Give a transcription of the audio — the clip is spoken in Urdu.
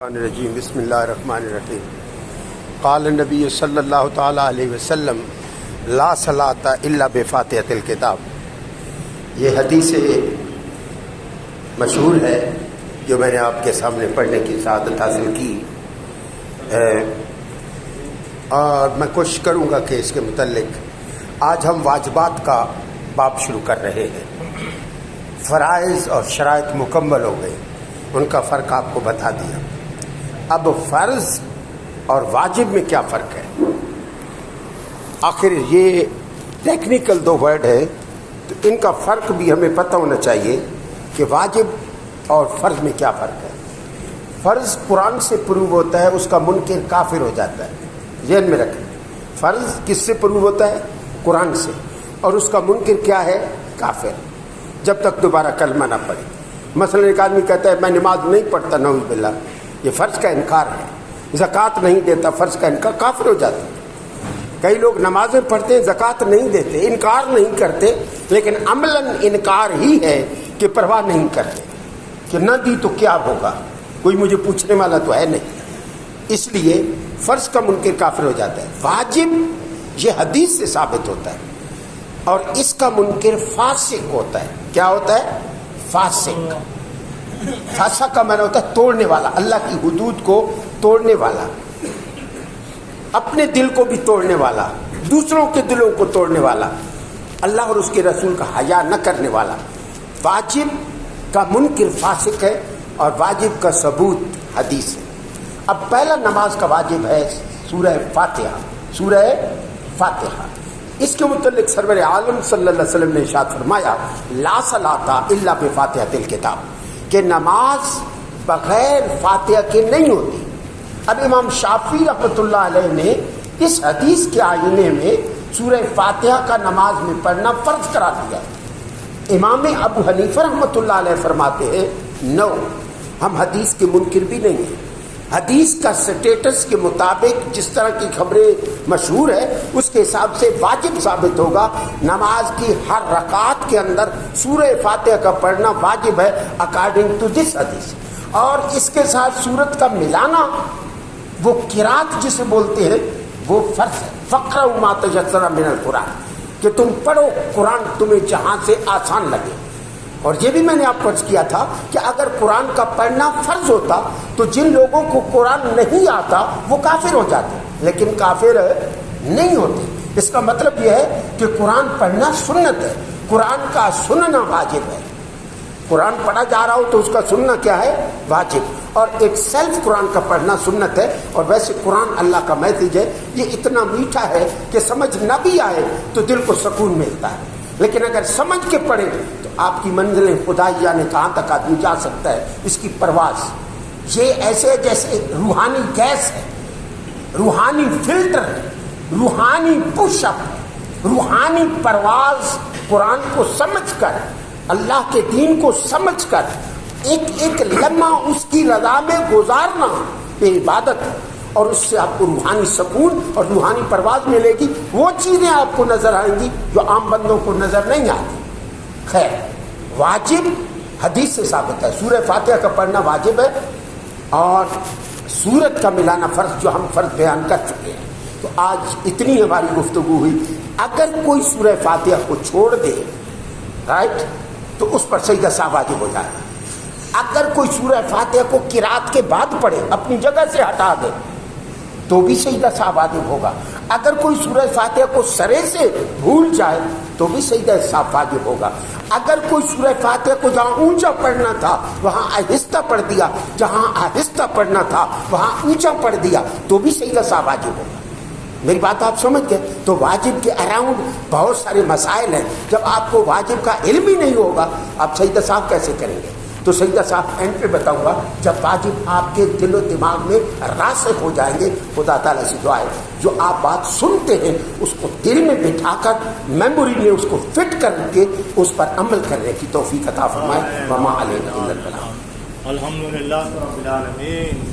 الرجیم بسم اللہ الرحمن الرحیم قال النبی صلی اللہ تعالی علیہ وسلم لا صلاۃ الا بفاتحۃ الکتاب۔ یہ حدیث مشہور ہے جو میں نے آپ کے سامنے پڑھنے کی سعادت حاصل کی، اور میں کوشش کروں گا کہ اس کے متعلق آج ہم واجبات کا باب شروع کر رہے ہیں۔ فرائض اور شرائط مکمل ہو گئے، ان کا فرق آپ کو بتا دیا۔ اب فرض اور واجب میں کیا فرق ہے؟ آخر یہ ٹیکنیکل دو ورڈ ہے تو ان کا فرق بھی ہمیں پتہ ہونا چاہیے کہ واجب اور فرض میں کیا فرق ہے۔ فرض قرآن سے پروو ہوتا ہے، اس کا منکر کافر ہو جاتا ہے، ذہن میں رکھیں۔ فرض کس سے پروو ہوتا ہے؟ قرآن سے، اور اس کا منکر کیا ہے؟ کافر، جب تک دوبارہ کلمہ نہ پڑھے۔ مثلا ایک آدمی کہتا ہے میں نماز نہیں پڑھتا، نعوذ باللہ، یہ فرض کا انکار ہے۔ زکوٰۃ نہیں دیتا، فرض کا انکار، کافر ہو جاتا ہے۔ کئی لوگ نمازیں پڑھتے ہیں، زکوٰۃ نہیں دیتے، انکار نہیں کرتے، لیکن عملاً انکار ہی ہے کہ پرواہ نہیں کرتے کہ نہ دی تو کیا ہوگا، کوئی مجھے پوچھنے والا تو ہے نہیں۔ اس لیے فرض کا منکر کافر ہو جاتا ہے۔ واجب یہ حدیث سے ثابت ہوتا ہے، اور اس کا منکر فاسق ہوتا ہے۔ کیا ہوتا ہے؟ فاسق۔ فاسق کا معنی ہوتا ہے توڑنے والا، اللہ کی حدود کو توڑنے والا، اپنے دل کو بھی توڑنے والا، دوسروں کے دلوں کو توڑنے والا، اللہ اور اس کے رسول کا حیا نہ کرنے والا۔ واجب کا منکر فاسق ہے، اور واجب کا ثبوت حدیث ہے۔ اب پہلا نماز کا واجب ہے سورہ فاتحہ، سورہ فاتحہ۔ اس کے متعلق سرور عالم صلی اللہ علیہ وسلم نے ارشاد فرمایا لا صلاۃ الا بفاتحۃ الکتاب، کہ نماز بغیر فاتحہ کے نہیں ہوتی۔ اب امام شافعی رحمۃ اللہ علیہ نے اس حدیث کے آئینے میں سورہ فاتحہ کا نماز میں پڑھنا فرض قرار دیا۔ امام ابو حنیفہ رحمۃ اللہ علیہ فرماتے ہیں نو، ہم حدیث کے منکر بھی نہیں ہیں۔ حدیث کا سٹیٹس کے مطابق جس طرح کی خبریں مشہور ہے، اس کے حساب سے واجب ثابت ہوگا۔ نماز کی ہر رکعت کے اندر سورہ فاتحہ کا پڑھنا واجب ہے اکارڈنگ ٹو دس حدیث، اور اس کے ساتھ سورت کا ملانا، وہ قرات جسے بولتے ہیں، وہ فرض ہے۔ فقرؤوا ما تيسر من القرآن، کہ تم پڑھو قرآن تمہیں جہاں سے آسان لگے۔ اور یہ بھی میں نے آپ کو عرض کیا تھا کہ اگر قرآن کا پڑھنا فرض ہوتا تو جن لوگوں کو قرآن نہیں آتا وہ کافر ہو جاتے، لیکن کافر نہیں ہوتے۔ اس کا مطلب یہ ہے کہ قرآن پڑھنا سنت ہے، قرآن کا سننا واجب ہے۔ قرآن پڑھا جا رہا ہو تو اس کا سننا کیا ہے؟ واجب۔ اور ایک سیلف قرآن کا پڑھنا سنت ہے۔ اور ویسے قرآن اللہ کا میسج ہے، یہ اتنا میٹھا ہے کہ سمجھ نہ بھی آئے تو دل کو سکون ملتا ہے، لیکن اگر سمجھ کے پڑھے تو آپ کی منزلیں خدا جانے کہاں تک آدمی جا سکتا ہے۔ اس کی پرواز یہ ایسے جیسے روحانی گیس ہے، روحانی فلٹر ہے، روحانی پش اپ، روحانی پرواز۔ قرآن کو سمجھ کر، اللہ کے دین کو سمجھ کر ایک ایک لمحہ اس کی رضا میں گزارنا یہ عبادت ہے، اور اس سے آپ کو روحانی سکون اور روحانی پرواز ملے گی۔ وہ چیزیں آپ کو نظر آئیں گی جو عام بندوں کو نظر نہیں آتی۔ خیر، واجب حدیث سے ثابت ہے، سورہ فاتحہ کا پڑھنا واجب ہے، اور سورت کا ملانا فرض، جو ہم فرض بیان کر چکے ہیں۔ تو آج اتنی ہماری گفتگو ہوئی۔ اگر کوئی سورہ فاتحہ کو چھوڑ دے، رائٹ، تو اس پر سجدہ سہو واجب ہو جائے گا۔ اگر کوئی سورہ فاتحہ کو قرات کے بعد پڑھے، اپنی جگہ سے ہٹا دے، تو بھی سجدہ سہو واجب ہوگا۔ اگر کوئی سورہ فاتحہ کو سرے سے بھول جائے تو بھی سجدہ سہو واجب ہوگا۔ اگر کوئی سورہ فاتحہ کو جہاں اونچا پڑھنا تھا وہاں آہستہ پڑھ دیا، جہاں آہستہ پڑھنا تھا وہاں اونچا پڑھ دیا، تو بھی سجدہ سہو واجب ہوگا۔ میری بات آپ سمجھ گئے؟ تو واجب کے اراؤنڈ بہت سارے مسائل ہیں۔ جب آپ کو واجب کا علم ہی نہیں ہوگا، آپ سجدہ سہو کیسے کریں گے؟ تو سجدہ سہو اینڈ پہ بتاؤں گا، جب واجب آپ کے دل و دماغ میں راسخ ہو جائیں گے۔ خدا تعالیٰ سے دعا ہے جو آپ بات سنتے ہیں اس کو دل میں بٹھا کر، میموری میں اس کو فٹ کر کے اس پر عمل کرنے کی توفیق عطا فرمائے۔ وما علینا الا البلاغ۔ الحمدللہ رب العالمین۔